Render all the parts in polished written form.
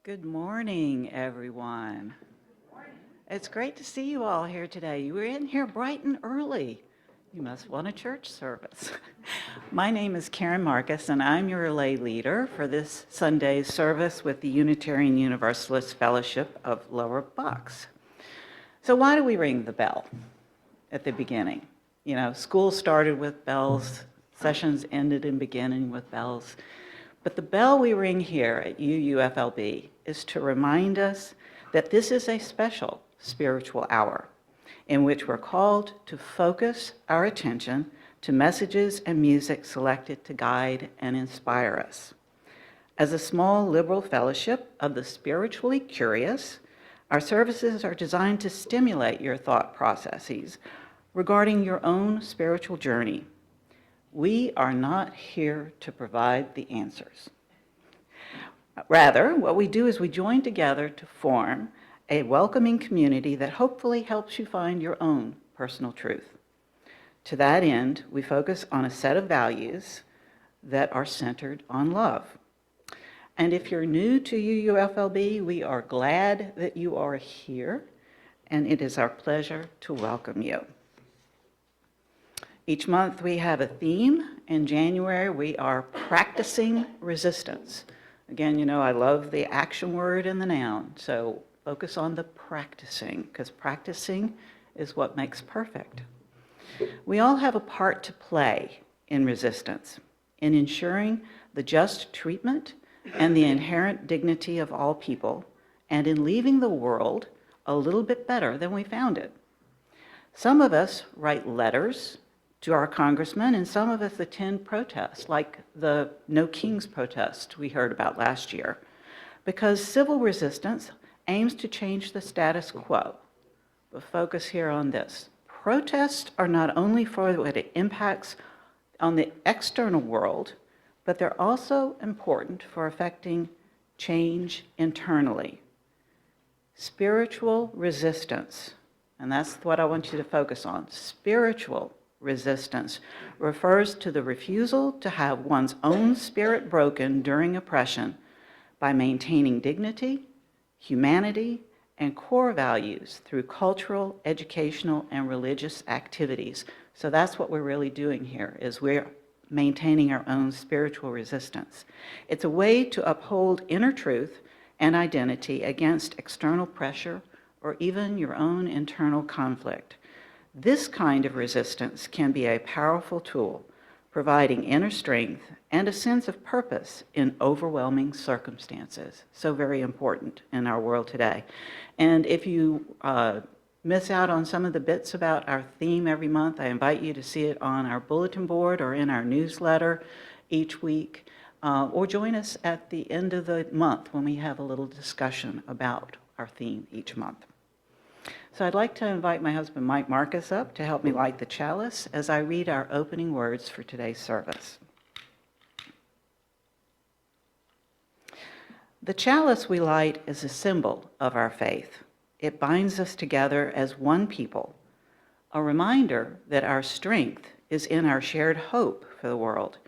Good morning, everyone. It's great to see you all here today. You were in here bright and early. You must want a church service. My name is Karen Marcus, and I'm your lay leader for this Sunday's service with the Unitarian Universalist Fellowship of Lower Bucks. So why do we ring the bell at the beginning? You know, school started with bells, sessions ended in beginning with bells. But the bell we ring here at UUFLB is to remind us that this is a special spiritual hour in which we're called to focus our attention to messages and music selected to guide and inspire us. As a small liberal fellowship of the spiritually curious, our services are designed to stimulate your thought processes regarding your own spiritual journey. We are not here to provide the answers. Rather, what we do is we join together to form a welcoming community that hopefully helps you find your own personal truth. To that end, we focus on a set of values that are centered on love. And if you're new to UUFLB, we are glad that you are here, and it is our pleasure to welcome you. Each month we have a theme. In January, we are practicing resistance. Again, you know, I love the action word and the noun, so focus on the practicing, because practicing is what makes perfect. We all have a part to play in resistance, in ensuring the just treatment and the inherent dignity of all people, and in leaving the world a little bit better than we found it. Some of us write letters to our congressmen, and some of us attend protests, like the No Kings protest we heard about last year, because civil resistance aims to change the status quo. But focus here on this. Protests are not only for what it impacts on the external world, but they're also important for affecting change internally. Spiritual resistance, and that's what I want you to focus on. Spiritual resistance refers to the refusal to have one's own spirit broken during oppression by maintaining dignity, humanity, and core values through cultural, educational, and religious activities. So that's what we're really doing here, is we're maintaining our own spiritual resistance. It's a way to uphold inner truth and identity against external pressure or even your own internal conflict. This kind of resistance can be a powerful tool, providing inner strength and a sense of purpose in overwhelming circumstances. So very important in our world today. And if you miss out on some of the bits about our theme every month, I invite you to see it on our bulletin board or in our newsletter each week, or join us at the end of the month when we have a little discussion about our theme each month. So I'd like to invite my husband, Mike Marcus, up to help me light the chalice as I read our opening words for today's service. The chalice we light is a symbol of our faith. It binds us together as one people, a reminder that our strength is in our shared hope for the world,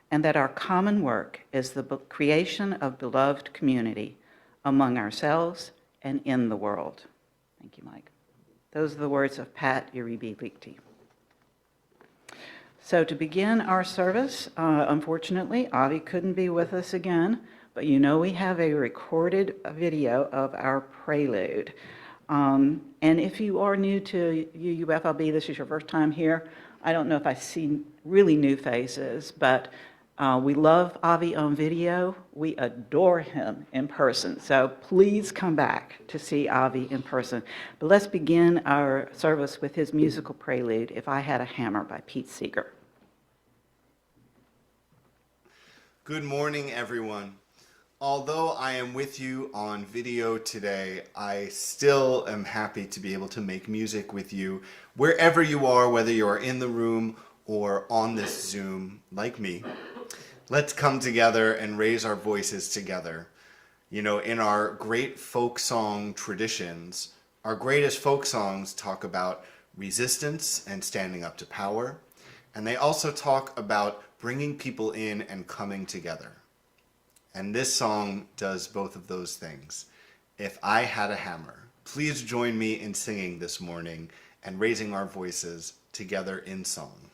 and that our common work is the creation of beloved community among ourselves and in the world. Thank you, Mike. Those are the words of Pat Uribe-Lichty. So to begin our service, unfortunately, Avi couldn't be with us again, but you know we have a recorded video of our prelude. And if you are new to UUFLB, this is your first time here, I don't know if I see really new faces, but we love Avi on video. We adore him in person. So please come back to see Avi in person. But let's begin our service with his musical prelude, If I Had a Hammer by Pete Seeger. Good morning, everyone. Although I am with you on video today, I still am happy to be able to make music with you wherever you are, whether you are in the room or on this Zoom like me. Let's come together and raise our voices together. You know, in our great folk song traditions, our greatest folk songs talk about resistance and standing up to power, and they also talk about bringing people in and coming together. And this song does both of those things. If I Had a Hammer. Please join me in singing this morning and raising our voices together in song.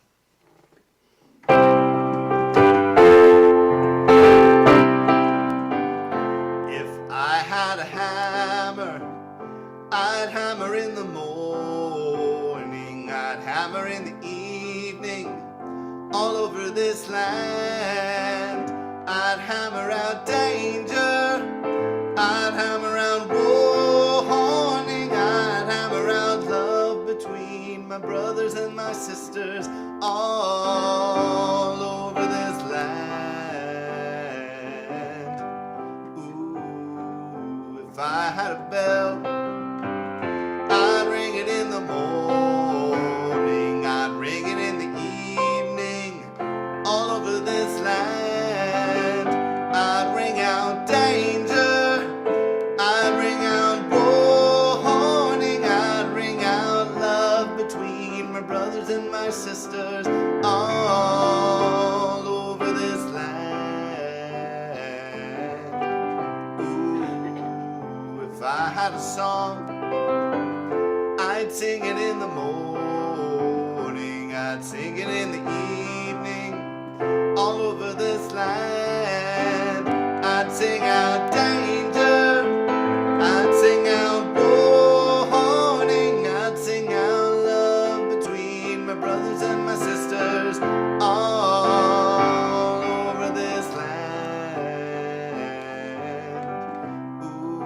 If I had a hammer, I'd hammer in the morning, I'd hammer in the evening, all over this land. I'd hammer out danger, I'd hammer out warning, I'd hammer out love between my brothers and my sisters all over this land. Ooh, if I had a bell, I'd ring it in the morning, I'd ring it in the evening, all over this land. I'd ring out danger, I'd ring out warning, I'd ring out love between my brothers and my sisters all over this land. Ooh, if I had a song, I'd sing it in the morning, I'd sing it in the evening, all over this land. I'd sing out danger, I'd sing out warning, I'd sing out love between my brothers and my sisters all over this land. Ooh,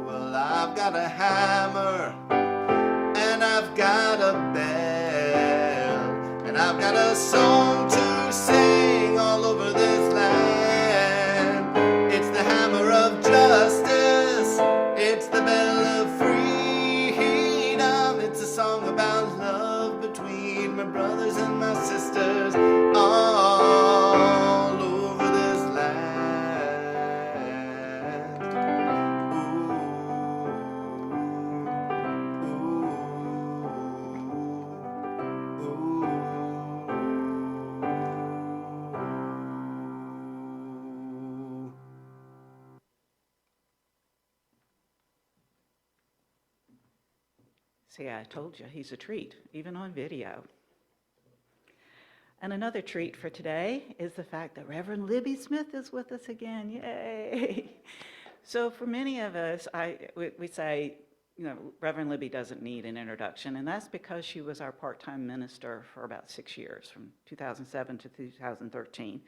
well, I've got a hammer, and I've got a bell, and I've got a song to sing all over this land. It's the hammer of justice, it's the bell of freedom, it's a song about love between my brothers and my sisters all over this land. See, I told you, he's a treat, even on video. And another treat for today is the fact that Reverend Libby Smith is with us again. Yay! So for many of us, we say, you know, Reverend Libby doesn't need an introduction, and that's because she was our part-time minister for about 6 years, from 2007 to 2013.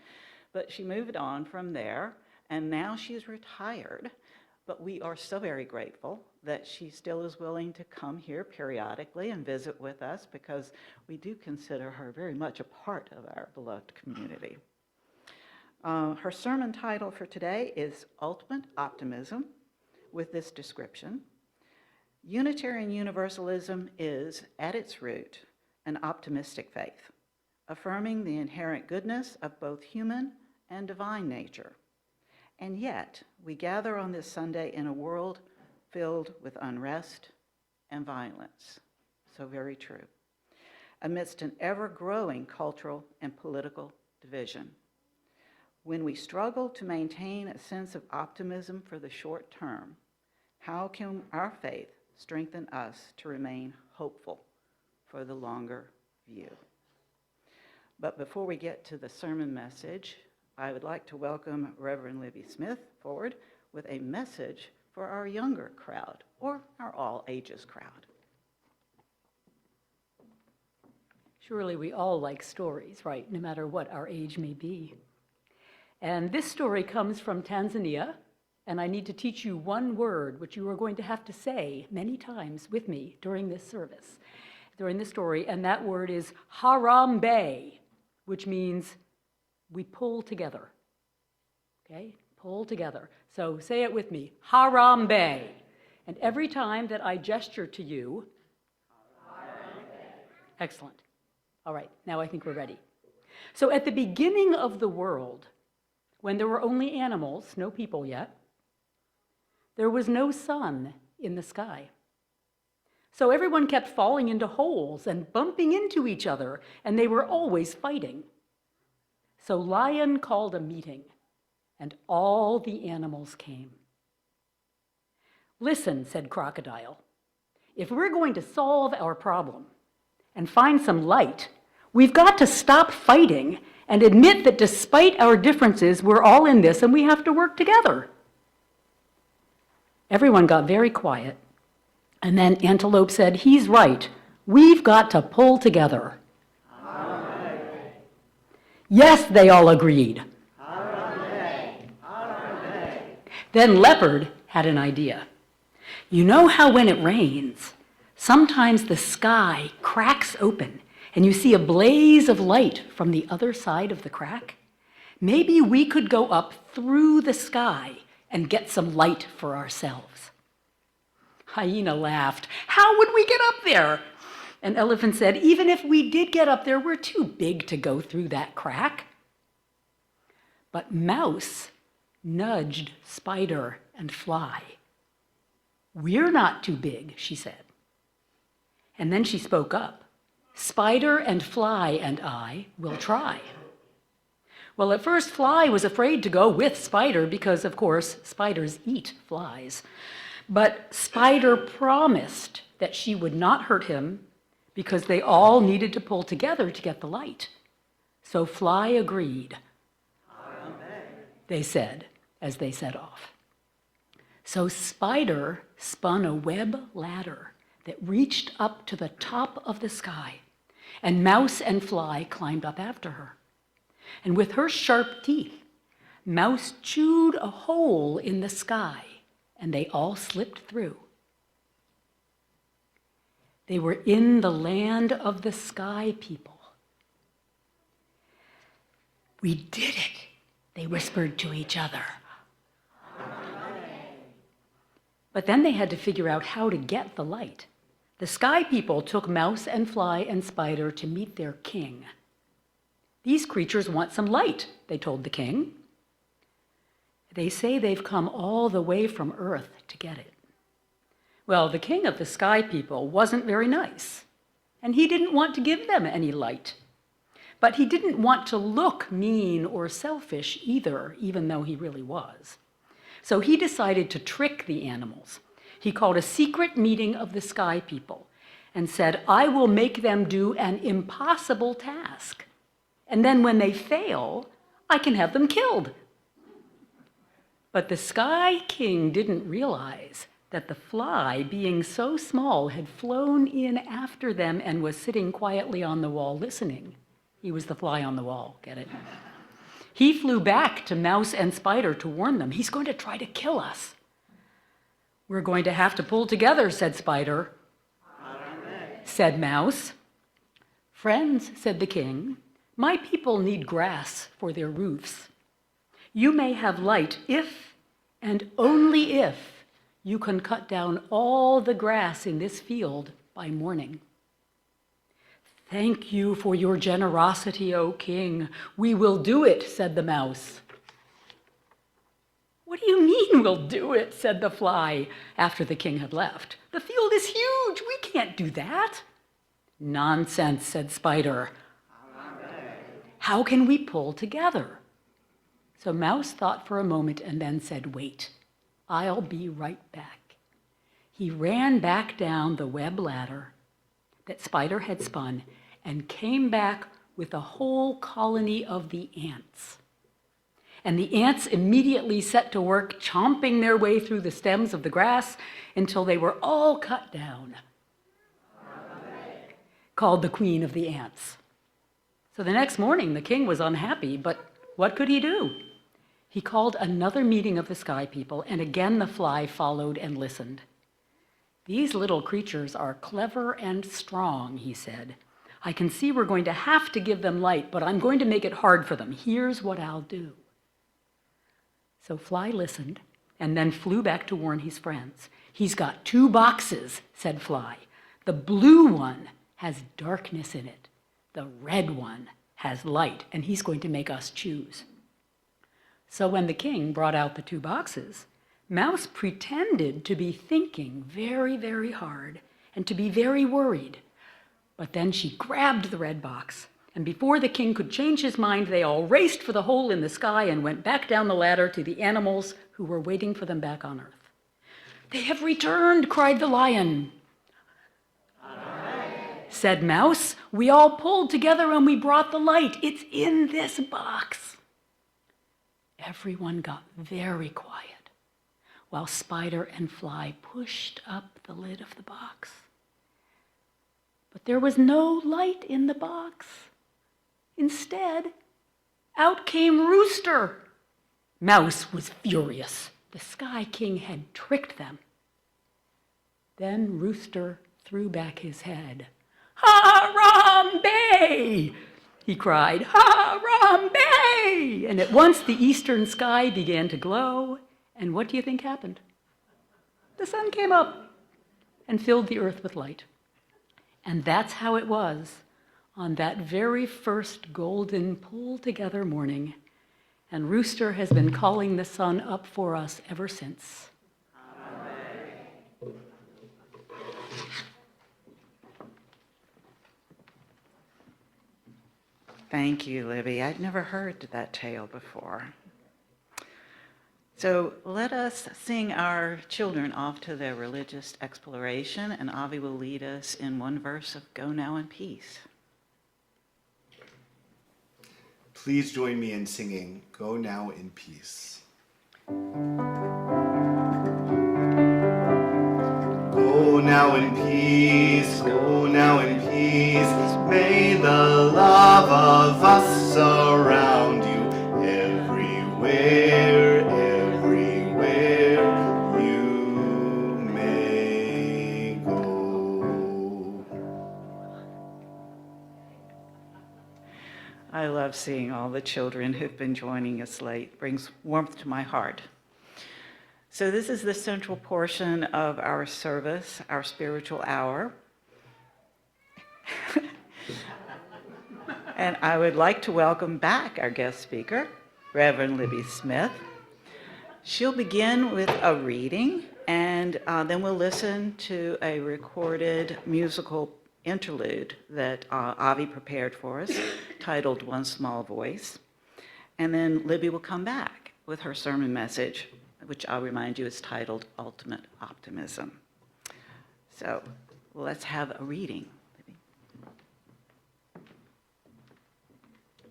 But she moved on from there, and now she's retired. But we are so very grateful that she still is willing to come here periodically and visit with us, because we do consider her very much a part of our beloved community. Her sermon title for today is Ultimate Optimism, with this description: Unitarian Universalism is, at its root, an optimistic faith, affirming the inherent goodness of both human and divine nature. And yet, we gather on this Sunday in a world filled with unrest and violence. So very true. Amidst an ever-growing cultural and political division. When we struggle to maintain a sense of optimism for the short term, how can our faith strengthen us to remain hopeful for the longer view? But before we get to the sermon message, I would like to welcome Reverend Libby Smith forward with a message for our younger crowd, or our all ages crowd. Surely we all like stories, right, no matter what our age may be. And this story comes from Tanzania, and I need to teach you one word which you are going to have to say many times with me during this service, during this story, and that word is Harambe, which means we pull together, okay? Pull together. So say it with me, Harambe. And every time that I gesture to you, Harambe. Excellent. All right, now I think we're ready. So at the beginning of the world, when there were only animals, no people yet, there was no sun in the sky. So everyone kept falling into holes and bumping into each other, and they were always fighting. So Lion called a meeting, and all the animals came. "Listen," said Crocodile, "if we're going to solve our problem and find some light, we've got to stop fighting and admit that despite our differences, we're all in this and we have to work together." Everyone got very quiet, and then Antelope said, "He's right. We've got to pull together." Amen. "Yes," they all agreed. Amen. Amen. Then Leopard had an idea. "You know how when it rains, sometimes the sky cracks open and you see a blaze of light from the other side of the crack? Maybe we could go up through the sky and get some light for ourselves." Hyena laughed. "How would we get up there?" And Elephant said, "Even if we did get up there, we're too big to go through that crack." But Mouse nudged Spider and Fly. "We're not too big," she said. And then she spoke up. "Spider and Fly and I will try." Well, at first, Fly was afraid to go with Spider because, of course, spiders eat flies. But Spider promised that she would not hurt him because they all needed to pull together to get the light. So Fly agreed. Amen, they said as they set off. So Spider spun a web ladder that reached up to the top of the sky, and Mouse and Fly climbed up after her. And with her sharp teeth, Mouse chewed a hole in the sky, and they all slipped through. They were in the land of the sky people. "We did it," they whispered to each other. But then they had to figure out how to get the light. The sky people took Mouse and Fly and Spider to meet their king. "These creatures want some light," they told the king. "They say they've come all the way from Earth to get it." Well, the king of the sky people wasn't very nice, and he didn't want to give them any light. But he didn't want to look mean or selfish either, even though he really was. So he decided to trick the animals. He called a secret meeting of the sky people and said, "I will make them do an impossible task. And then when they fail, I can have them killed." But the Sky King didn't realize that the fly, being so small, had flown in after them and was sitting quietly on the wall listening. He was the fly on the wall, get it? He flew back to Mouse and Spider to warn them. "He's going to try to kill us." "We're going to have to pull together," said Spider. Amen, said Mouse. "Friends," said the king, "my people need grass for their roofs. You may have light if, and only if, you can cut down all the grass in this field by morning." "Thank you for your generosity, O king. We will do it," said the mouse. "What do you mean we'll do it?" said the fly after the king had left. "The field is huge. We can't do that." "Nonsense," said Spider. "How can we pull together?" So Mouse thought for a moment and then said, "Wait, I'll be right back." He ran back down the web ladder that Spider had spun and came back with a whole colony of the ants. And the ants immediately set to work chomping their way through the stems of the grass until they were all cut down. Called the Queen of the Ants. So the next morning, the king was unhappy, but what could he do? He called another meeting of the sky people, and again the fly followed and listened. "These little creatures are clever and strong," he said. "I can see we're going to have to give them light, but I'm going to make it hard for them. Here's what I'll do." So Fly listened and then flew back to warn his friends. "He's got 2 boxes," said Fly. "The blue one has darkness in it. The red one has light, and he's going to make us choose." So when the king brought out the 2 boxes, Mouse pretended to be thinking very, very hard and to be very worried. But then she grabbed the red box And before the king could change his mind, they all raced for the hole in the sky and went back down the ladder to the animals who were waiting for them back on earth. "They have returned," cried the lion. Said Mouse, "We all pulled together and we brought the light. It's in this box." Everyone got very quiet while Spider and Fly pushed up the lid of the box. But there was no light in the box. Instead, out came Rooster. Mouse was furious. The Sky King had tricked them. Then Rooster threw back his head. "Harambe!" he cried. "Harambe!" And at once the eastern sky began to glow. And what do you think happened? The sun came up and filled the earth with light. And that's how it was on that very first golden pull-together morning. And Rooster has been calling the sun up for us ever since. Thank you, Libby. I'd never heard that tale before. So let us sing our children off to their religious exploration, and Avi will lead us in one verse of Go Now in Peace. Please join me in singing Go Now in Peace. Go now in peace, go now in peace. May the love of us surround you everywhere, everywhere you may go. I love seeing all the children who've been joining us late. It brings warmth to my heart. So this is the central portion of our service, our spiritual hour. And I would like to welcome back our guest speaker, Reverend Libby Smith. She'll begin with a reading, and then we'll listen to a recorded musical interlude that Avi prepared for us, titled One Small Voice. And then Libby will come back with her sermon message, which I'll remind you is titled Ultimate Optimism. So let's have a reading.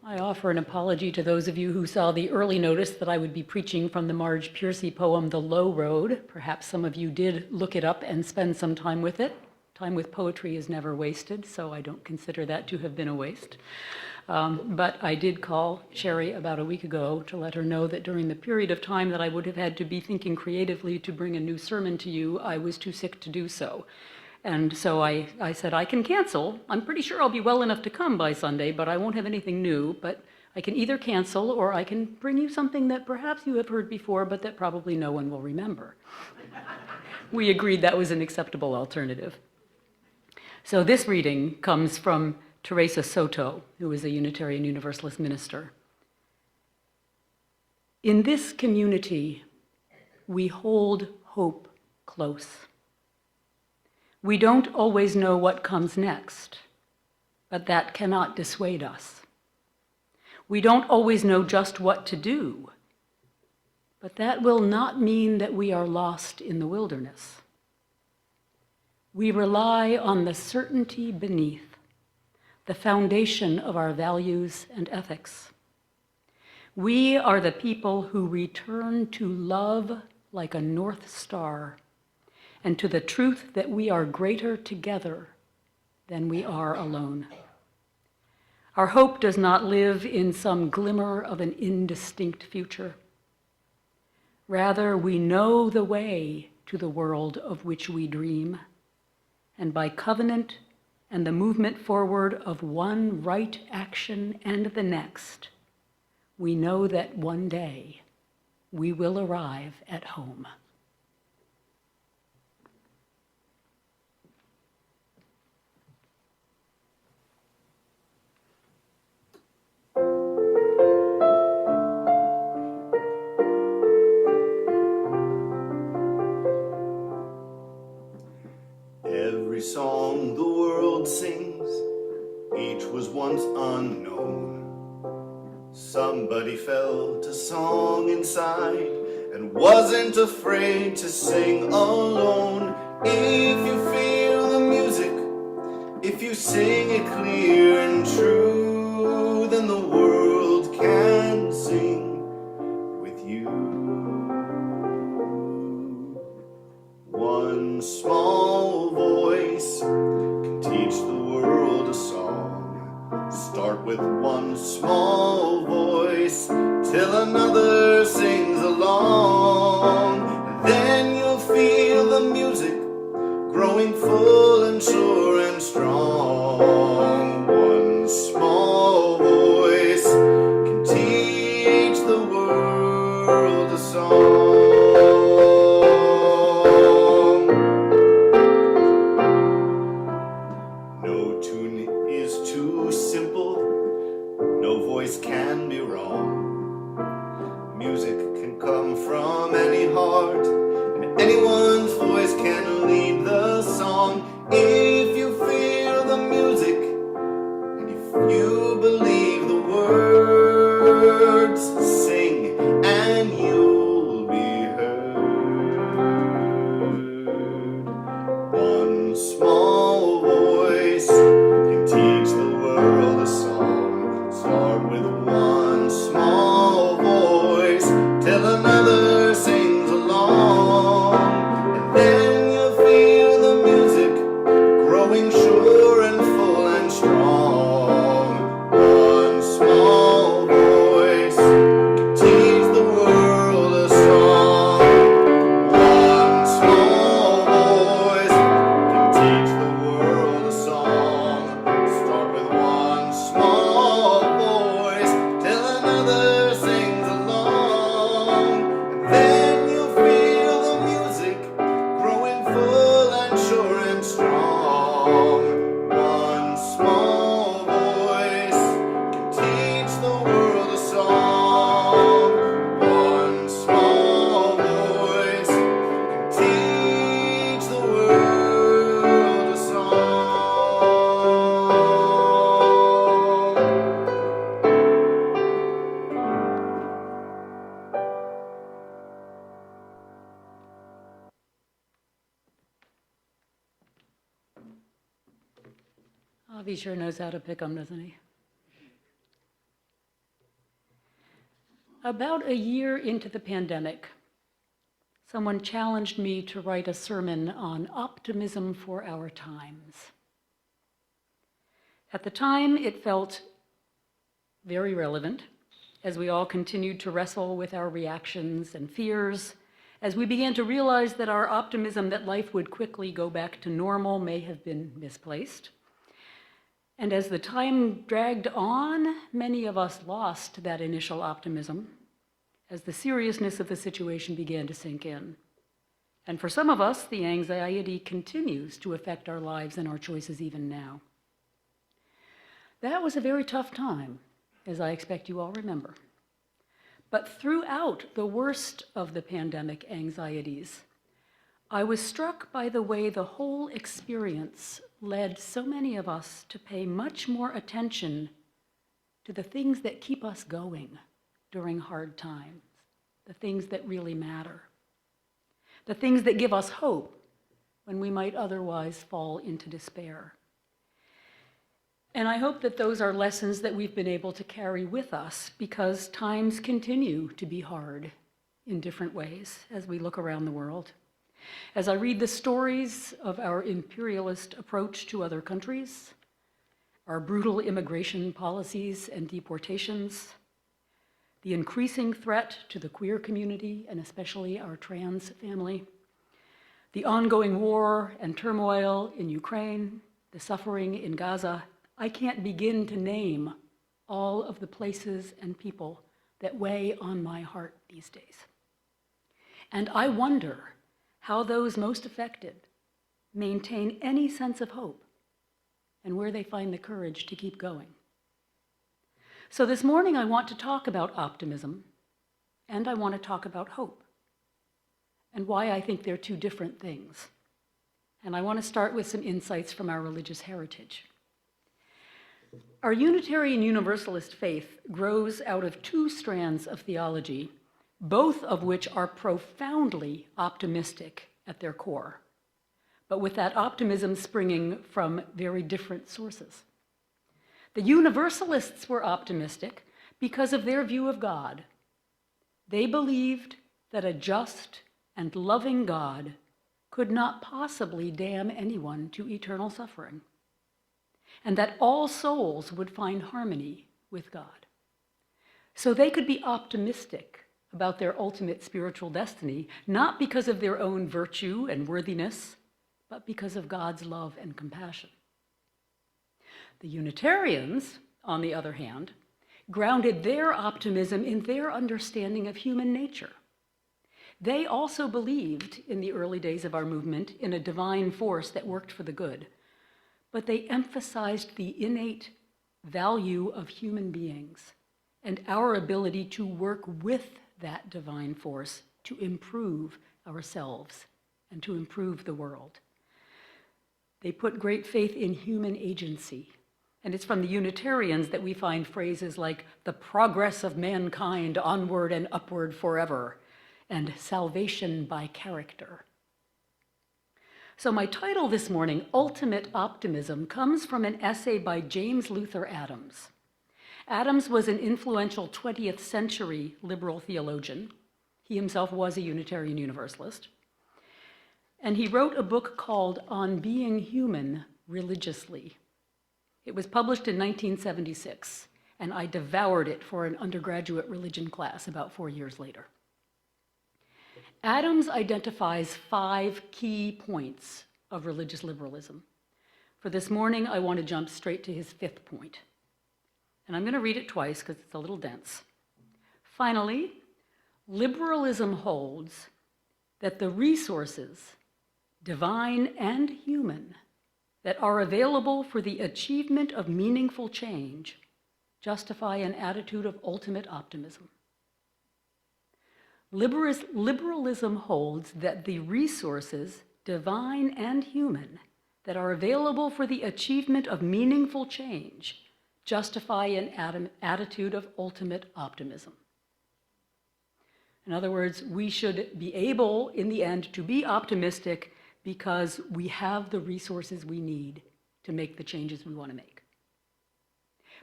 I offer an apology to those of you who saw the early notice that I would be preaching from the Marge Piercy poem, The Low Road. Perhaps some of you did look it up and spend some time with it. Time with poetry is never wasted, so I don't consider that to have been a waste. But I did call Sherry about a week ago to let her know that during the period of time that I would have had to be thinking creatively to bring a new sermon to you, I was too sick to do so. And so I said, I can cancel. I'm pretty sure I'll be well enough to come by Sunday, but I won't have anything new. But I can either cancel or I can bring you something that perhaps you have heard before, but that probably no one will remember. We agreed that was an acceptable alternative. So this reading comes from Teresa Soto, who is a Unitarian Universalist minister. In this community, we hold hope close. We don't always know what comes next, but that cannot dissuade us. We don't always know just what to do, but that will not mean that we are lost in the wilderness. We rely on the certainty beneath, the foundation of our values and ethics. We are the people who return to love like a North Star and to the truth that we are greater together than we are alone. Our hope does not live in some glimmer of an indistinct future. Rather, we know the way to the world of which we dream, and by covenant and the movement forward of one right action and the next, we know that one day we will arrive at home. Every song the world sings, each was once unknown. really felt a song inside and wasn't afraid to sing alone. If you feel the music, if you sing it clear and true, then the world can sing with you. One small voice can teach the world a song. Start with one small voice till another sings along. Then you'll feel the music growing full and sure and strong. One small voice can teach the world a song. No tune is too simple, no voice can be wrong. Music can come from any heart, and anyone's voice can lead the song. If you feel the music, and if you believe the words, sing and you'll be heard. One small voice can teach the world a song. Start with one small voice till another sings along. And then you'll feel the music growing sure and full and strong. One small voice can teach the world a song. One small voice can teach the world a song. Start with one small voice till another sings along. And then you'll feel the music growing full and sure and strong. One small voice can teach the world a song. One small voice can teach the world a song. Avi sure knows how to pick 'em, doesn't he? About a year into the pandemic, someone challenged me to write a sermon on optimism for our times. At the time, it felt very relevant as we all continued to wrestle with our reactions and fears, as we began to realize that our optimism that life would quickly go back to normal may have been misplaced. And as the time dragged on, many of us lost that initial optimism as the seriousness of the situation began to sink in. And for some of us, the anxiety continues to affect our lives and our choices even now. That was a very tough time, as I expect you all remember. But throughout the worst of the pandemic anxieties, I was struck by the way the whole experience led so many of us to pay much more attention to the things that keep us going during hard times, the things that really matter, the things that give us hope when we might otherwise fall into despair. And I hope that those are lessons that we've been able to carry with us, because times continue to be hard in different ways as we look around the world. As I read the stories of our imperialist approach to other countries, our brutal immigration policies and deportations, the increasing threat to the queer community, and especially our trans family, the ongoing war and turmoil in Ukraine, the suffering in Gaza, I can't begin to name all of the places and people that weigh on my heart these days. And I wonder how those most affected maintain any sense of hope and where they find the courage to keep going. So this morning I want to talk about optimism, and I want to talk about hope, and why I think they're two different things. And I want to start with some insights from our religious heritage. Our Unitarian Universalist faith grows out of two strands of theology, both of which are profoundly optimistic at their core, but with that optimism springing from very different sources. The Universalists were optimistic because of their view of God. They believed that a just and loving God could not possibly damn anyone to eternal suffering, and that all souls would find harmony with God. So they could be optimistic about their ultimate spiritual destiny, not because of their own virtue and worthiness, but because of God's love and compassion. The Unitarians, on the other hand, grounded their optimism in their understanding of human nature. They also believed, in the early days of our movement, in a divine force that worked for the good, but they emphasized the innate value of human beings and our ability to work with that divine force to improve ourselves and to improve the world. They put great faith in human agency, and it's from the Unitarians that we find phrases like the progress of mankind onward and upward forever, and salvation by character. So my title this morning, Ultimate Optimism, comes from an essay by James Luther Adams. Adams was an influential 20th century liberal theologian. He himself was a Unitarian Universalist. And he wrote a book called On Being Human Religiously. It was published in 1976, and I devoured it for an undergraduate religion class about 4 years later. Adams identifies 5 key points of religious liberalism. For this morning, I want to jump straight to his 5th point. And I'm going to read it twice because it's a little dense. Finally, liberalism holds that the resources, divine and human, that are available for the achievement of meaningful change justify an attitude of ultimate optimism. Liberalism holds that the resources, divine and human, that are available for the achievement of meaningful change justify an attitude of ultimate optimism. In other words, we should be able, in the end, to be optimistic because we have the resources we need to make the changes we want to make.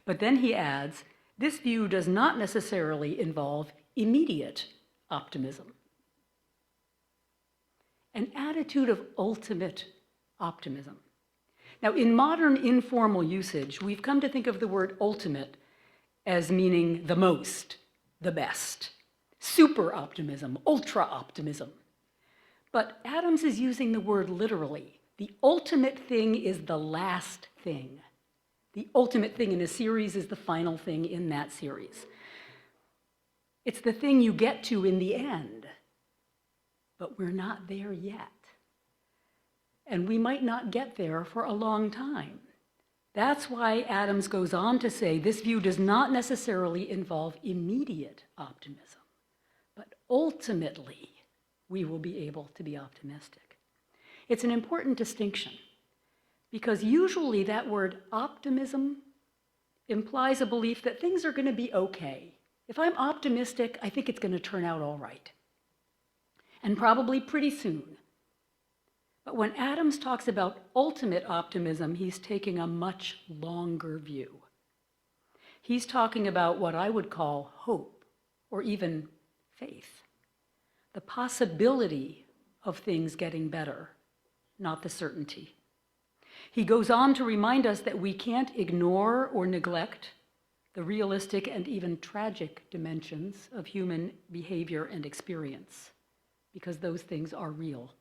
But then he adds, this view does not necessarily involve immediate optimism. An attitude of ultimate optimism. Now, in modern informal usage, we've come to think of the word ultimate as meaning the most, the best, super optimism, ultra optimism. But Adams is using the word literally. The ultimate thing is the last thing. The ultimate thing in a series is the final thing in that series. It's the thing you get to in the end, but we're not there yet. And we might not get there for a long time. That's why Adams goes on to say this view does not necessarily involve immediate optimism, but ultimately we will be able to be optimistic. It's an important distinction because usually that word optimism implies a belief that things are going to be okay. If I'm optimistic, I think it's going to turn out all right, and probably pretty soon. But when Adams talks about ultimate optimism, he's taking a much longer view. He's talking about what I would call hope, or even faith. The possibility of things getting better, not the certainty. He goes on to remind us that we can't ignore or neglect the realistic and even tragic dimensions of human behavior and experience, because those things are real.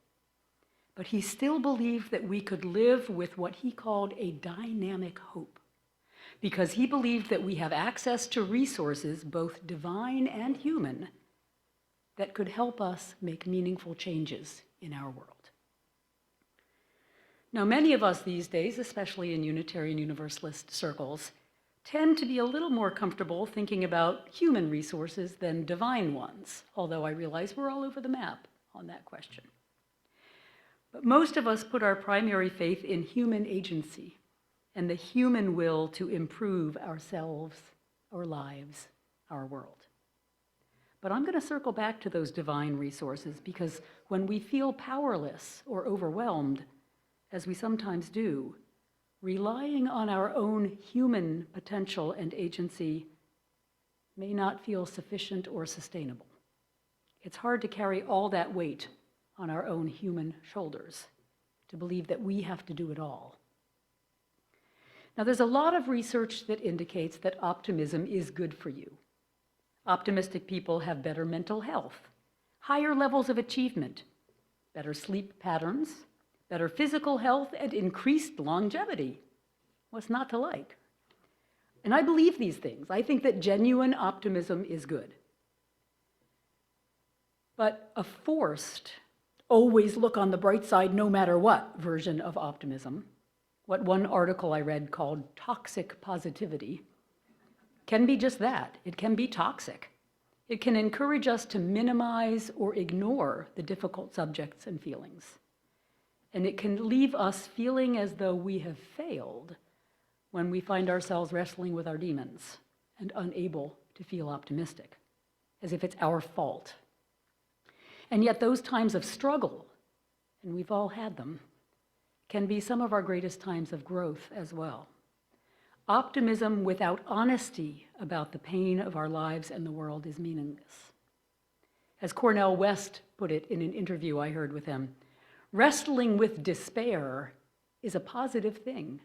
But he still believed that we could live with what he called a dynamic hope, because he believed that we have access to resources, both divine and human, that could help us make meaningful changes in our world. Now, many of us these days, especially in Unitarian Universalist circles, tend to be a little more comfortable thinking about human resources than divine ones, although I realize we're all over the map on that question. But most of us put our primary faith in human agency, and the human will to improve ourselves, our lives, our world. But I'm going to circle back to those divine resources because when we feel powerless or overwhelmed, as we sometimes do, relying on our own human potential and agency may not feel sufficient or sustainable. It's hard to carry all that weight on our own human shoulders, to believe that we have to do it all. Now, there's a lot of research that indicates that optimism is good for you. Optimistic people have better mental health, higher levels of achievement, better sleep patterns, better physical health, and increased longevity. What's not to like? And I believe these things. I think that genuine optimism is good. But a forced, always look on the bright side no matter what version of optimism, what one article I read called toxic positivity, can be just that. It can be toxic. It can encourage us to minimize or ignore the difficult subjects and feelings. And it can leave us feeling as though we have failed when we find ourselves wrestling with our demons and unable to feel optimistic, as if it's our fault. And yet those times of struggle, and we've all had them, can be some of our greatest times of growth as well. Optimism without honesty about the pain of our lives and the world is meaningless. As Cornel West put it in an interview I heard with him, wrestling with despair is a positive thing.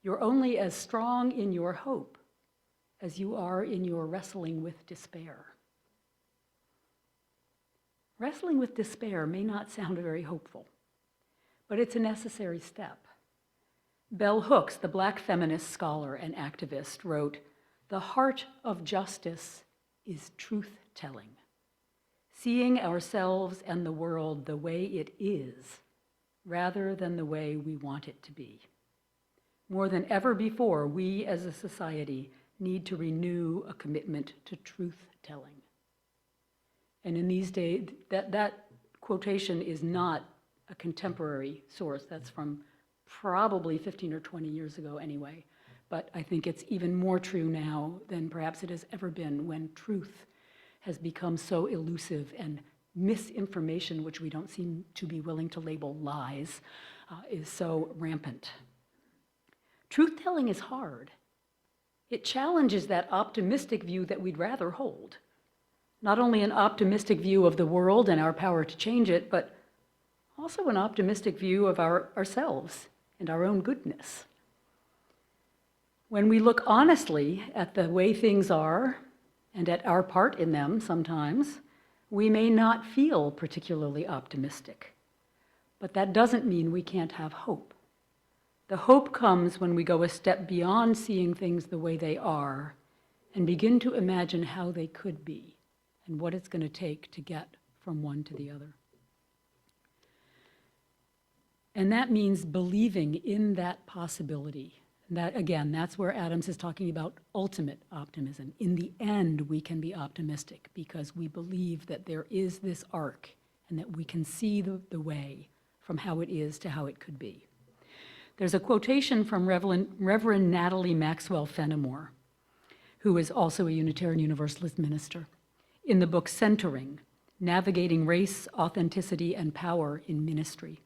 You're only as strong in your hope as you are in your wrestling with despair. Wrestling with despair may not sound very hopeful, but it's a necessary step. Bell Hooks, the Black feminist scholar and activist, wrote, "The heart of justice is truth-telling, seeing ourselves and the world the way it is, rather than the way we want it to be. More than ever before, we as a society need to renew a commitment to truth-telling." And in these days, that quotation is not a contemporary source. That's from probably 15 or 20 years ago anyway. But I think it's even more true now than perhaps it has ever been when truth has become so elusive and misinformation, which we don't seem to be willing to label lies, is so rampant. Truth-telling is hard. It challenges that optimistic view that we'd rather hold. Not only an optimistic view of the world and our power to change it, but also an optimistic view of ourselves and our own goodness. When we look honestly at the way things are and at our part in them sometimes, we may not feel particularly optimistic. But that doesn't mean we can't have hope. The hope comes when we go a step beyond seeing things the way they are and begin to imagine how they could be and what it's going to take to get from one to the other. And that means believing in that possibility. And that, again, that's where Adams is talking about ultimate optimism. In the end, we can be optimistic because we believe that there is this arc and that we can see the way from how it is to how it could be. There's a quotation from Reverend Natalie Maxwell Fenimore, who is also a Unitarian Universalist minister, in the book Centering, Navigating Race, Authenticity, and Power in Ministry.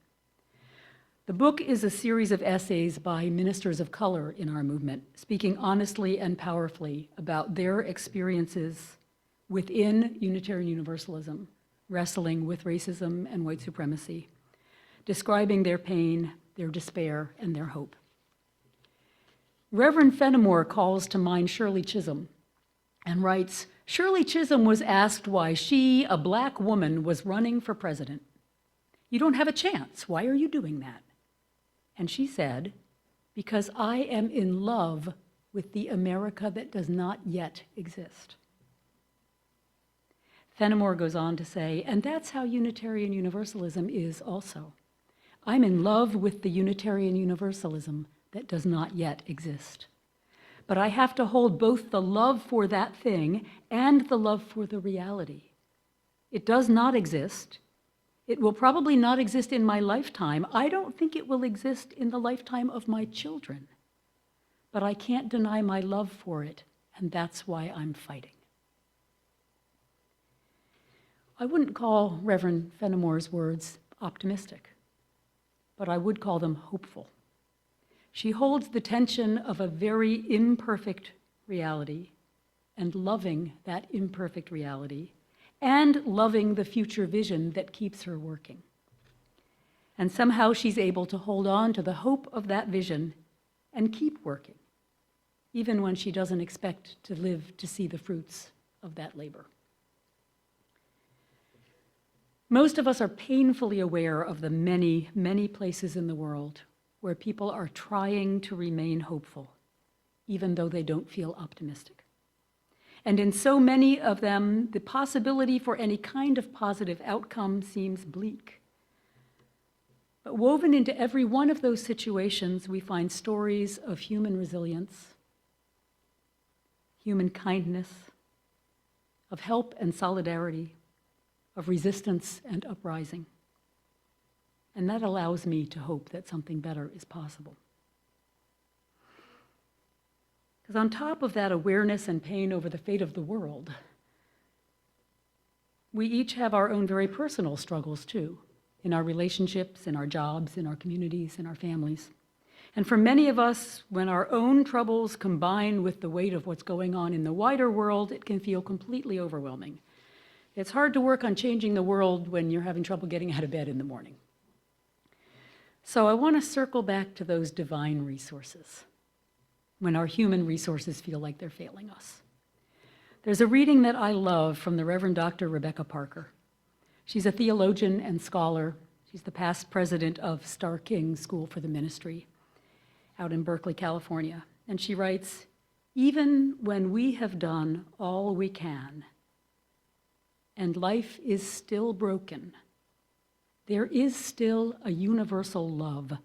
The book is a series of essays by ministers of color in our movement, speaking honestly and powerfully about their experiences within Unitarian Universalism, wrestling with racism and white supremacy, describing their pain, their despair, and their hope. Reverend Fenimore calls to mind Shirley Chisholm and writes, "Shirley Chisholm was asked why she, a black woman, was running for president. You don't have a chance. Why are you doing that?" And she said, "Because I am in love with the America that does not yet exist." Fenimore goes on to say, and that's how Unitarian Universalism is also. I'm in love with the Unitarian Universalism that does not yet exist. But I have to hold both the love for that thing and the love for the reality. It does not exist. It will probably not exist in my lifetime. I don't think it will exist in the lifetime of my children. but I can't deny my love for it, and that's why I'm fighting. I wouldn't call Reverend Fenimore's words optimistic, but I would call them hopeful. She holds the tension of a very imperfect reality and loving that imperfect reality and loving the future vision that keeps her working. And somehow she's able to hold on to the hope of that vision and keep working, even when she doesn't expect to live to see the fruits of that labor. Most of us are painfully aware of the many, many places in the world where people are trying to remain hopeful, even though they don't feel optimistic. And in so many of them, the possibility for any kind of positive outcome seems bleak. But woven into every one of those situations, we find stories of human resilience, human kindness, of help and solidarity, of resistance and uprising. And that allows me to hope that something better is possible. Because on top of that awareness and pain over the fate of the world, we each have our own very personal struggles too, in our relationships, in our jobs, in our communities, in our families. And for many of us, when our own troubles combine with the weight of what's going on in the wider world, it can feel completely overwhelming. It's hard to work on changing the world when you're having trouble getting out of bed in the morning. So I want to circle back to those divine resources when our human resources feel like they're failing us. There's a reading that I love from the Reverend Dr. Rebecca Parker. She's a theologian and scholar. She's the past president of Starr King School for the Ministry out in Berkeley, California. And she writes, "Even when we have done all we can, and life is still broken, there is still a universal love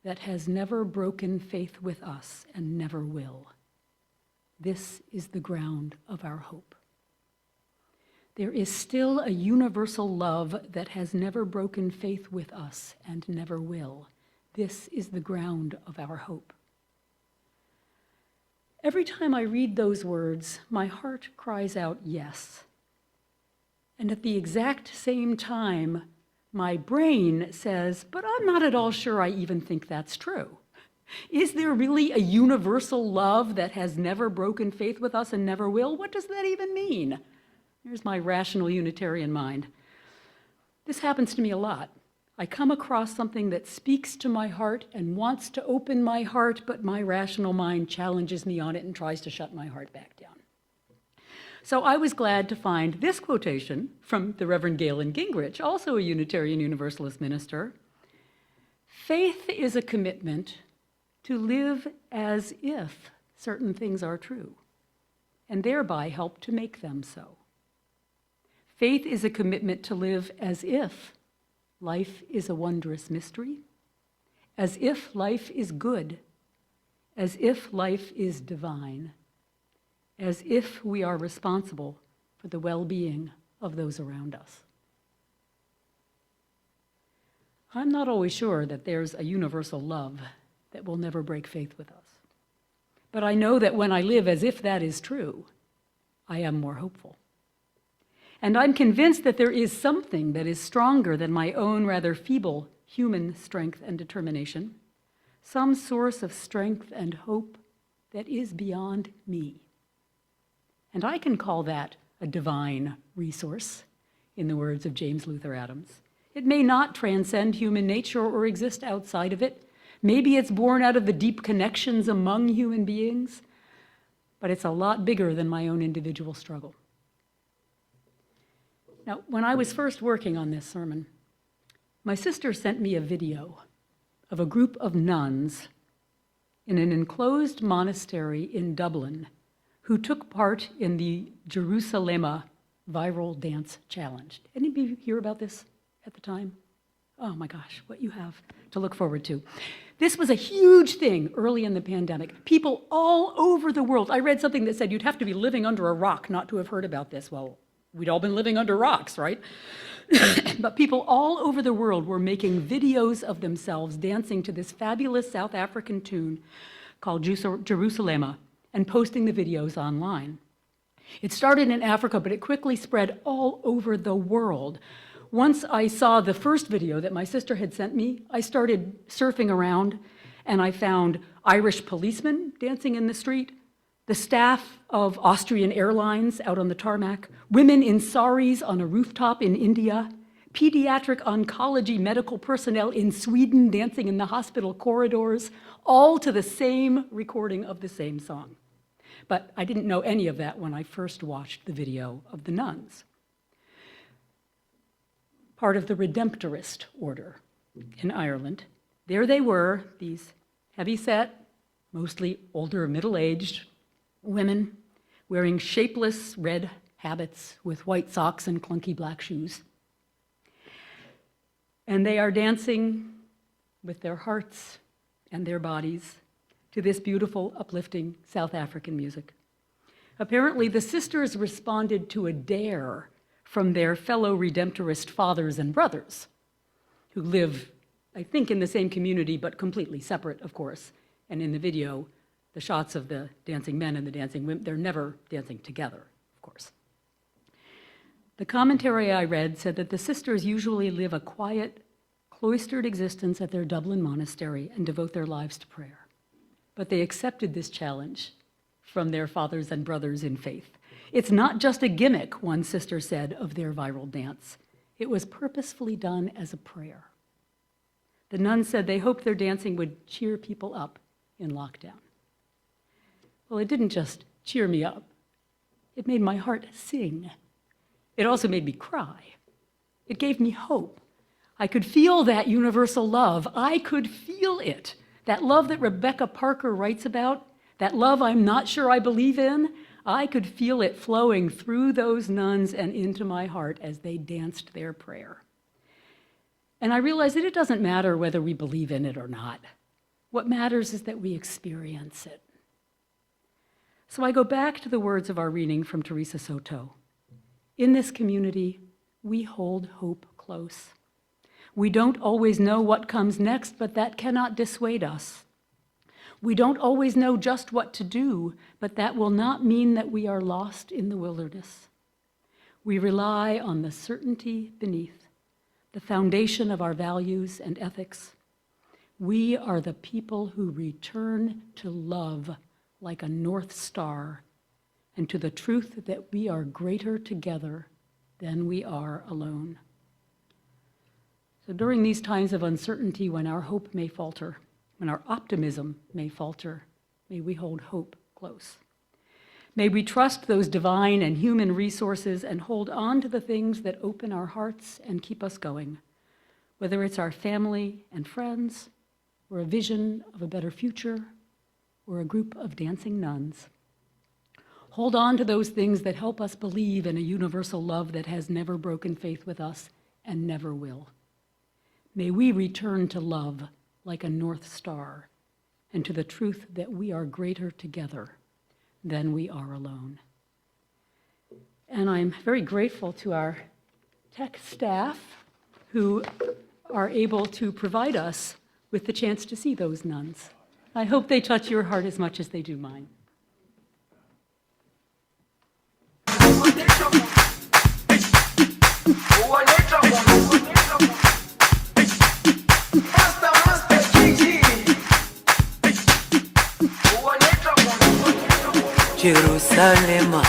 that has never broken faith with us and never will. This is the ground of our hope." There is still a universal love that has never broken faith with us and never will. This is the ground of our hope. Every time I read those words, my heart cries out yes. And at the exact same time, my brain says, but I'm not at all sure I even think that's true. Is there really a universal love that has never broken faith with us and never will? What does that even mean? Here's my rational Unitarian mind. This happens to me a lot. I come across something that speaks to my heart and wants to open my heart, but my rational mind challenges me on it and tries to shut my heart back down. So I was glad to find this quotation from the Reverend Galen Gingrich, also a Unitarian Universalist minister. "Faith is a commitment to live as if certain things are true, and thereby help to make them so. Faith is a commitment to live as if life is a wondrous mystery, as if life is good, as if life is divine, as if we are responsible for the well-being of those around us." I'm not always sure that there's a universal love that will never break faith with us. But I know that when I live as if that is true, I am more hopeful. And I'm convinced that there is something that is stronger than my own rather feeble human strength and determination, some source of strength and hope that is beyond me. And I can call that a divine resource, in the words of James Luther Adams. It may not transcend human nature or exist outside of it. Maybe it's born out of the deep connections among human beings, but it's a lot bigger than my own individual struggle. Now, when I was first working on this sermon, my sister sent me a video of a group of nuns in an enclosed monastery in Dublin who took part in the Jerusalema viral dance challenge. Anybody hear about this at the time? Oh my gosh, what you have to look forward to. This was a huge thing early in the pandemic. People all over the world. I read something that said you'd have to be living under a rock not to have heard about this. Well, we'd all been living under rocks, right? But people all over the world were making videos of themselves dancing to this fabulous South African tune called Jerusalema and posting the videos online. It started in Africa, but it quickly spread all over the world. Once I saw the first video that my sister had sent me, I started surfing around and I found Irish policemen dancing in the street, the staff of Austrian Airlines out on the tarmac, women in saris on a rooftop in India, pediatric oncology medical personnel in Sweden dancing in the hospital corridors, all to the same recording of the same song. But I didn't know any of that when I first watched the video of the nuns. Part of the Redemptorist order in Ireland. There they were, these heavy-set, mostly older, middle-aged women wearing shapeless red habits with white socks and clunky black shoes. And they are dancing with their hearts and their bodies to this beautiful, uplifting South African music. Apparently, the sisters responded to a dare from their fellow Redemptorist fathers and brothers, who live, I think, in the same community, but completely separate, of course. And in the video, the shots of the dancing men and the dancing women, they're never dancing together, of course. The commentary I read said that the sisters usually live a quiet, cloistered existence at their Dublin monastery and devote their lives to prayer. But they accepted this challenge from their fathers and brothers in faith. It's not just a gimmick, one sister said of their viral dance. It was purposefully done as a prayer. The nuns said they hoped their dancing would cheer people up in lockdown. Well, it didn't just cheer me up. It made my heart sing. It also made me cry. It gave me hope. I could feel that universal love. I could feel it. That love that Rebecca Parker writes about, that love I'm not sure I believe in, I could feel it flowing through those nuns and into my heart as they danced their prayer. And I realized that it doesn't matter whether we believe in it or not. What matters is that we experience it. So I go back to the words of our reading from Teresa Soto. In this community, we hold hope close. We don't always know what comes next, but that cannot dissuade us. We don't always know just what to do, but that will not mean that we are lost in the wilderness. We rely on the certainty beneath, the foundation of our values and ethics. We are the people who return to love like a North Star and to the truth that we are greater together than we are alone. So during these times of uncertainty, when our hope may falter, when our optimism may falter, may we hold hope close. May we trust those divine and human resources and hold on to the things that open our hearts and keep us going, whether it's our family and friends, or a vision of a better future, or a group of dancing nuns. Hold on to those things that help us believe in a universal love that has never broken faith with us and never will. May we return to love like a North Star and to the truth that we are greater together than we are alone. And I'm very grateful to our tech staff who are able to provide us with the chance to see those nuns. I hope they touch your heart as much as they do mine. Jerusalema,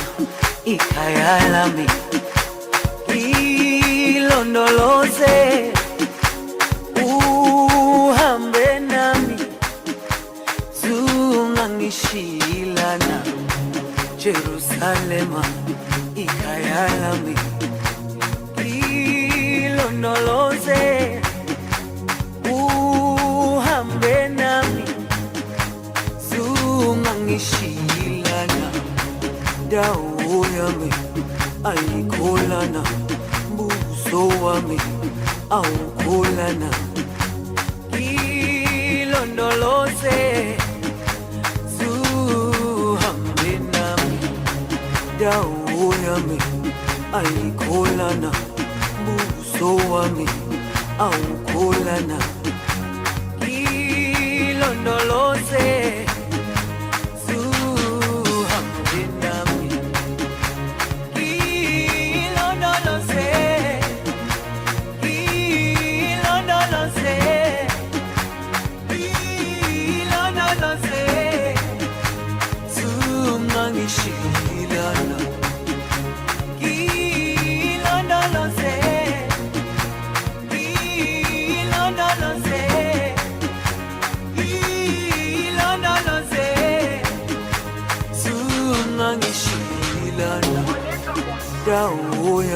ikhaya lami, ilondoloze, uhambe nami, zungangishilana. Jerusalema, ikhaya lami, ilondoloze, uhambe nami, zungangishilana. Dawo yami ayikholana, buso wami awukholana. Ilondoloze, zuhambe nami. Dawo yami ayikholana, buso wami awukholana. Ilondoloze,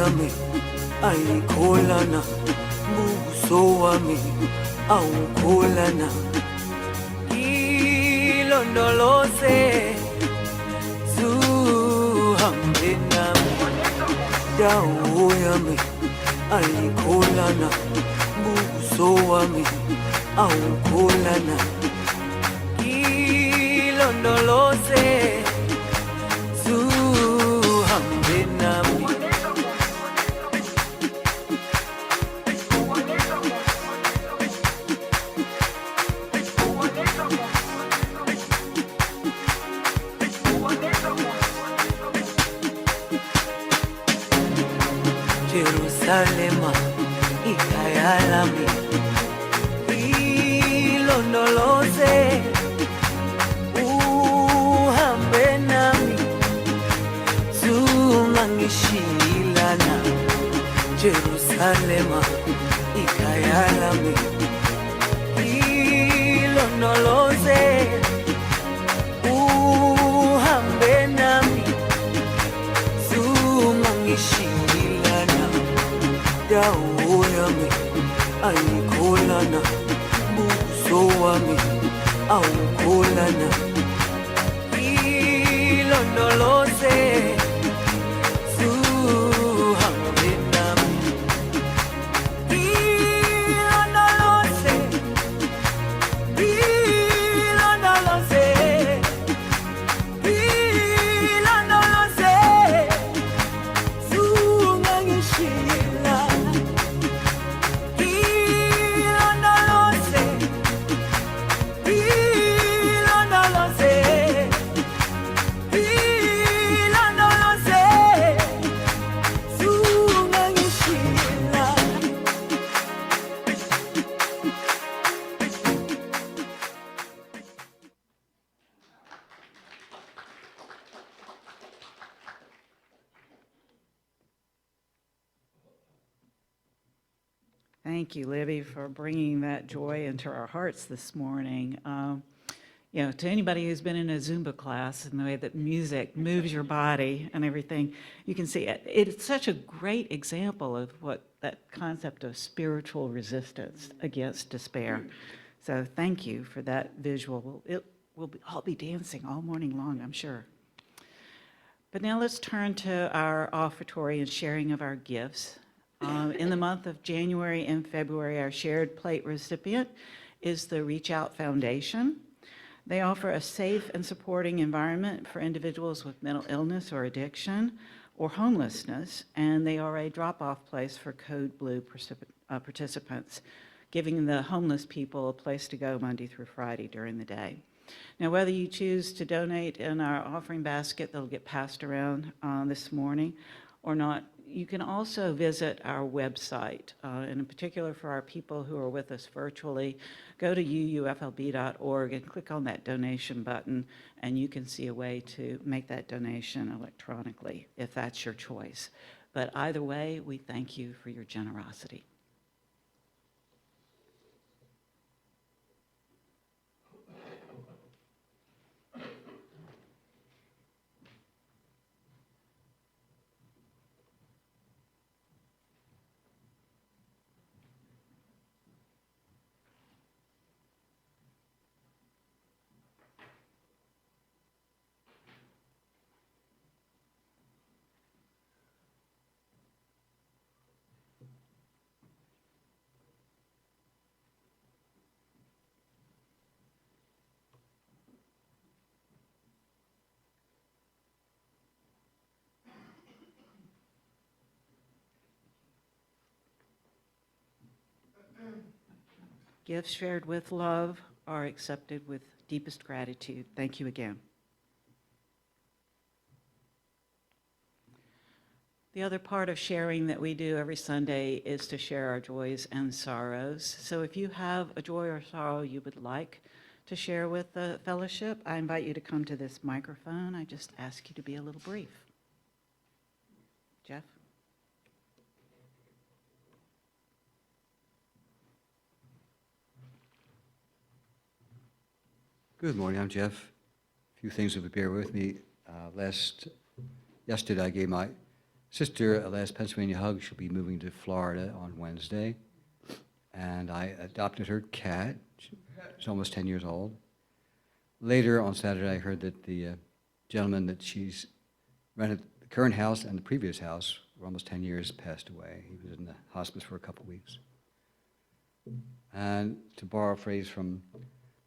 yami ayikholana buso wami awukholana ilondoloze zuhambe nami dawo yami ayikholana buso wami awukholana ilondoloze zuhambe nami Jerusalema ikhaya lami ilondoloze uhambe nami zungangishilana Jerusalema ikhaya lami ilondoloze uhambe nami zungangishilana dawo yami ayikholana buso wami awukholana ilondoloze zuhambe nami ilondoloze ilondoloze ilondoloze zungangishilana Thank you, Libby, for bringing that joy into our hearts this morning. To anybody who's been in a Zumba class and the way that music moves your body and everything, you can see it's such a great example of what that concept of spiritual resistance against despair. So thank you for that visual. We'll all be dancing all morning long, I'm sure. But now let's turn to our offertory and sharing of our gifts. In the month of January and February, our shared plate recipient is the Reach Out Foundation. They offer a safe and supporting environment for individuals with mental illness or addiction or homelessness, and they are a drop-off place for Code Blue participants, giving the homeless people a place to go Monday through Friday during the day. Now, whether you choose to donate in our offering basket that'll get passed around this morning or not, you can also visit our website, and in particular for our people who are with us virtually, go to UUFLB.org and click on that donation button, and you can see a way to make that donation electronically if that's your choice. But either way, we thank you for your generosity. Gifts shared with love are accepted with deepest gratitude. Thank you again. The other part of sharing that we do every Sunday is to share our joys and sorrows. So if you have a joy or sorrow you would like to share with the fellowship, I invite you to come to this microphone. I just ask you to be a little brief. Jeff? Good morning, I'm Jeff. A few things that would bear with me. Yesterday I gave my sister, last Pennsylvania hug, she'll be moving to Florida on Wednesday. And I adopted her cat. She's almost 10 years old. Later on Saturday, I heard that the gentleman that she's rented the current house and the previous house for almost 10 years passed away. He was in the hospice for a couple weeks. And to borrow a phrase from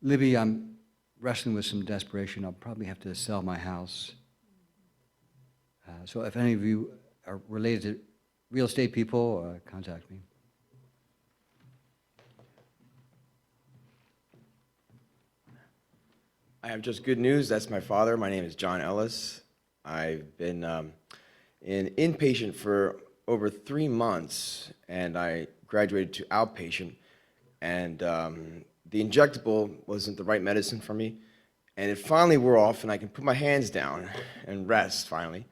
Libby, I'm wrestling with some desperation. I'll probably have to sell my house. So if any of you are related to real estate people, contact me. I have just good news. That's my father. My name is John Ellis. I've been in inpatient for over 3 months, and I graduated to outpatient. And the injectable wasn't the right medicine for me, and it finally wore off, and I can put my hands down and rest finally.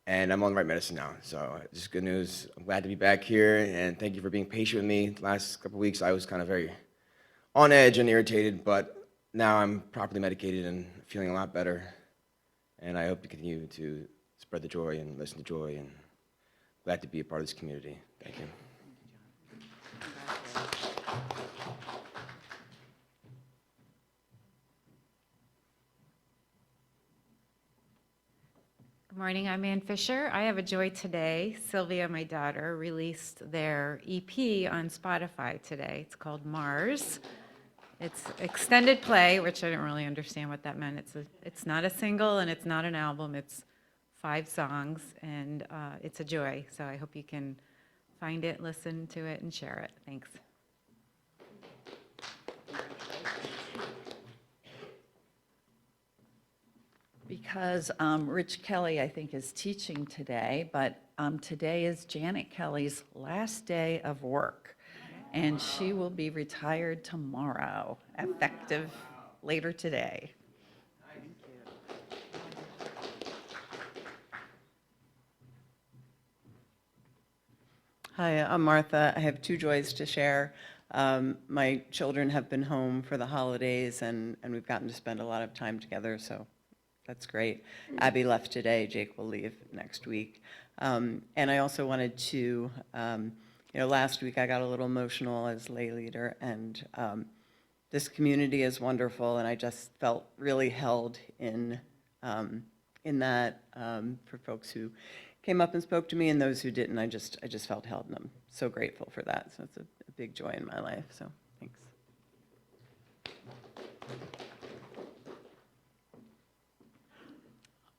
And I'm on the right medicine now, so just good news. I'm glad to be back here, and thank you for being patient with me. The last couple of weeks, I was kind of very on edge and irritated, but now I'm properly medicated and feeling a lot better, and I hope to continue to spread the joy and listen to joy, and glad to be a part of this community. Thank you. Good morning, I'm Ann Fisher. I have a joy today. Sylvia, my daughter, released their EP on Spotify today. It's called Mars. It's extended play, which I didn't really understand what that meant. It's not a single and it's not an album. It's 5 songs, and it's a joy. So I hope you can find it, listen to it, and share it. Thanks. Because Rich Kelly, I think, is teaching today, but today is Janet Kelly's last day of work, and she will be retired tomorrow, effective later today. Hi, I'm Martha. I have 2 joys to share. My children have been home for the holidays, and we've gotten to spend a lot of time together, so that's great. Abby left today. Jake will leave next week. And I also wanted to, last week I got a little emotional as lay leader, and this community is wonderful, and I just felt really held in that for folks who came up and spoke to me, and those who didn't, I just felt held, and I'm so grateful for that. So it's a big joy in my life, so thanks.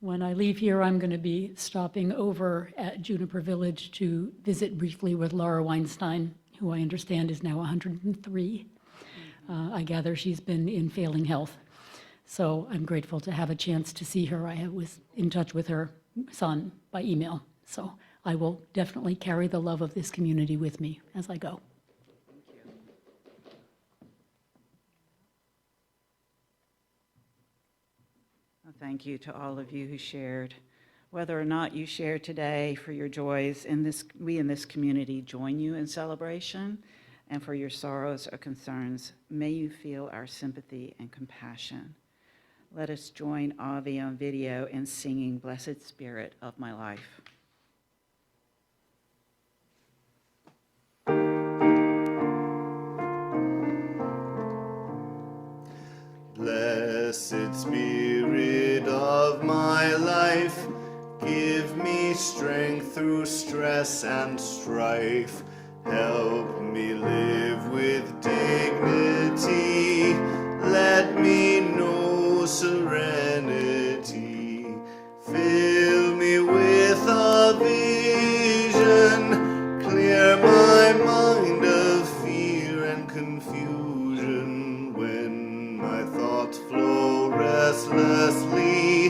When I leave here, I'm going to be stopping over at Juniper Village to visit briefly with Laura Weinstein, who I understand is now 103. I gather she's been in failing health. So I'm grateful to have a chance to see her. I was in touch with her son by email. So I will definitely carry the love of this community with me as I go. Thank you to all of you who shared. Whether or not you share today for your joys, we in this community join you in celebration, and for your sorrows or concerns, may you feel our sympathy and compassion. Let us join Avi on video in singing Blessed Spirit of My Life. Blessed Spirit of my life, give me strength through stress and strife. Help me live with dignity. Let me know serenity. Fill me with a vision. Clear my mind of fear and confusion. When my thoughts flow restlessly,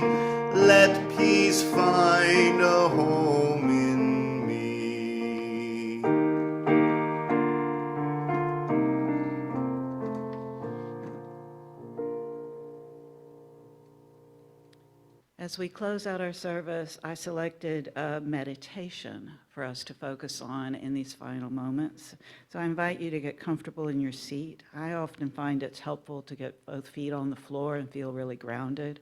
let peace find a home in me. As we close out our service, I selected a meditation for us to focus on in these final moments. So I invite you to get comfortable in your seat. I often find it's helpful to get both feet on the floor and feel really grounded.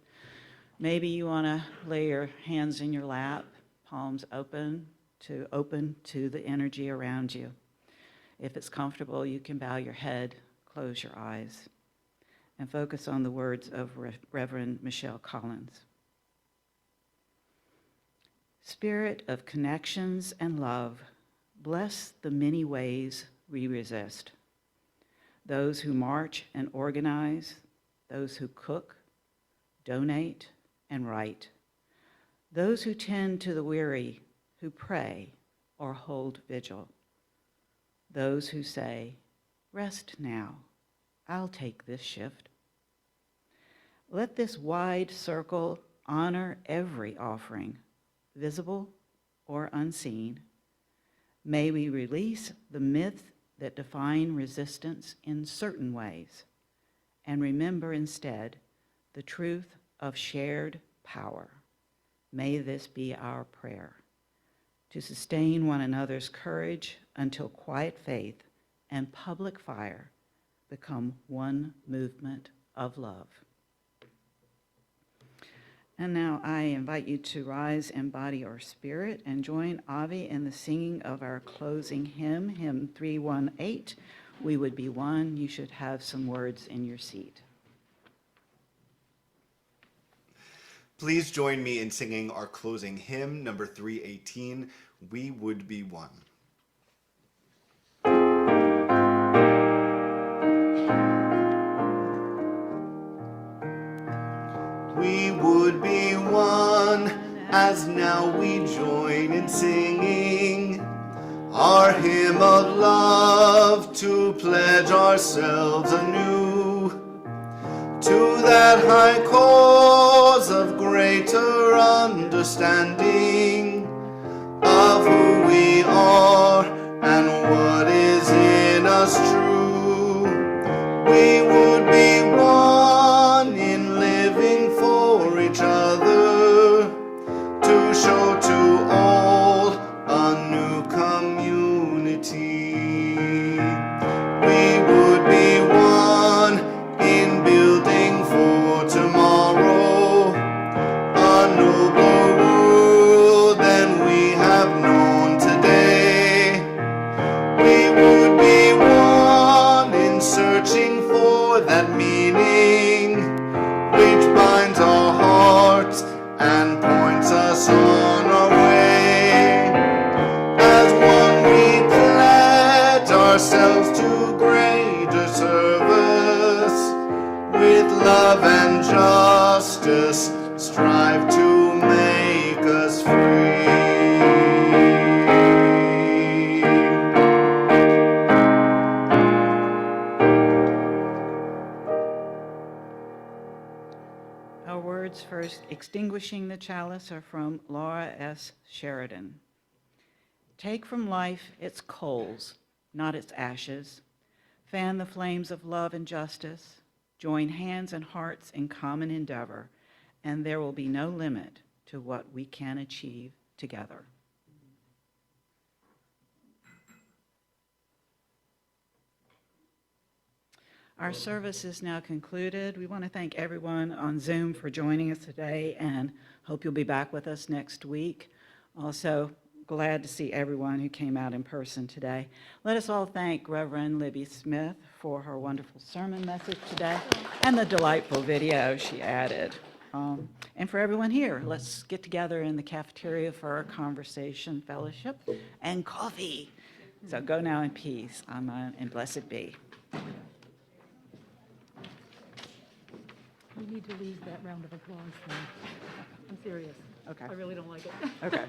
Maybe you want to lay your hands in your lap, palms open to the energy around you. If it's comfortable, you can bow your head, close your eyes, and focus on the words of Reverend Michelle Collins. Spirit of connections and love, bless the many ways we resist. Those who march and organize, those who cook, donate, and write. Those who tend to the weary, who pray or hold vigil. Those who say, rest now, I'll take this shift. Let this wide circle honor every offering, visible or unseen. May we release the myths that define resistance in certain ways and remember instead the truth of shared power. May this be our prayer, to sustain one another's courage until quiet faith and public fire become one movement of love. And now I invite you to rise in body or spirit and join Avi in the singing of our closing hymn, hymn 318, We Would Be One. You should have some words in your seat. Please join me in singing our closing hymn, number 318, We Would Be One. We would be one, as now we join in singing our hymn of love, to pledge ourselves anew to that high cause of greater understanding of who we are and what is in us true. We would be one in living for each other, to show to all a new community. We would be one in building for tomorrow a nobler world than we have known today. We would be one in searching for that meaning which binds our hearts and points us on our way. As one we pledge ourselves to greater service, with love and justice strive to make us free. Our words first, extinguishing the chalice, are from Laura S. Sheridan. Take from life its coals, not its ashes. Fan the flames of love and justice. Join hands and hearts in common endeavor, and there will be no limit to what we can achieve together. Our service is now concluded. We want to thank everyone on Zoom for joining us today and hope you'll be back with us next week. Also, glad to see everyone who came out in person today. Let us all thank Reverend Libby Smith for her wonderful sermon message today and the delightful video she added. And for everyone here, let's get together in the cafeteria for a conversation, fellowship, and coffee. So go now in peace. Amen and blessed be. We need to leave that round of applause now. I'm serious. Okay. I really don't like it. Okay.